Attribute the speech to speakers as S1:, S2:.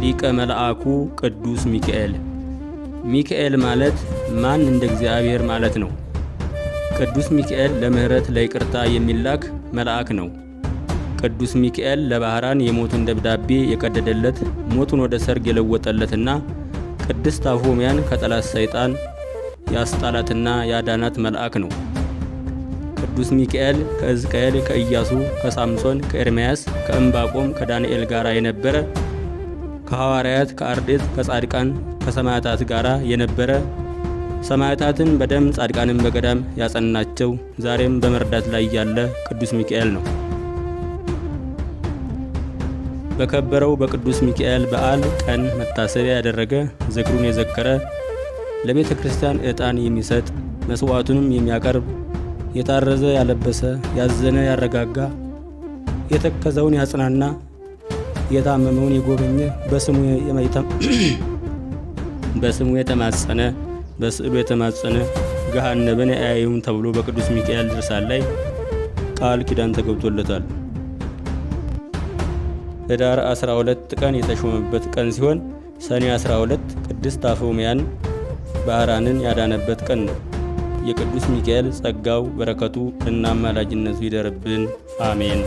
S1: ሊቀ መልአኩ ቅዱስ ሚካኤል። ሚካኤል ማለት ማን እንደ እግዚአብሔር ማለት ነው። ቅዱስ ሚካኤል ለምህረት ለይቅርታ የሚላክ መልአክ ነው። ቅዱስ ሚካኤል ለባህራን የሞቱን ደብዳቤ የቀደደለት ሞቱን ወደ ሰርግ የለወጠለትና ቅድስት አፎምያን ከጠላት ሰይጣን ያስጣላትና ያዳናት መልአክ ነው። ቅዱስ ሚካኤል ከሕዝቅኤል፣ ከኢያሱ፣ ከሳምሶን፣ ከኤርምያስ፣ ከዕንባቆም፣ ከዳንኤል ጋር የነበረ ከሐዋርያት፣ ከአርድእት፣ ከጻድቃን፣ ከሰማዕታት ጋር የነበረ ሰማዕታትን በደም ጻድቃንን በገዳም ያጸናቸው ዛሬም በመርዳት ላይ ያለ ቅዱስ ሚካኤል ነው። በከበረው በቅዱስ ሚካኤል በዓል ቀን መታሰቢያ ያደረገ ዝክሩን የዘከረ ለቤተ ክርስቲያን ዕጣን የሚሰጥ መስዋዕቱንም የሚያቀርብ የታረዘ ያለበሰ ያዘነ ያረጋጋ የተከዘውን ያጽናና የታመመውን የጎበኘ በስሙ የተማጸነ በስዕሉ የተማጸነ ገሃነብን አያዩም ተብሎ በቅዱስ ሚካኤል ድርሳን ላይ ቃል ኪዳን ተገብቶለታል። ህዳር 12 ቀን የተሾመበት ቀን ሲሆን ሰኔ 12 ቅድስት አፎምያን ባህራንን ያዳነበት ቀን ነው። የቅዱስ ሚካኤል ጸጋው በረከቱ እና አማላጅነቱ ይደርብን፣ አሜን።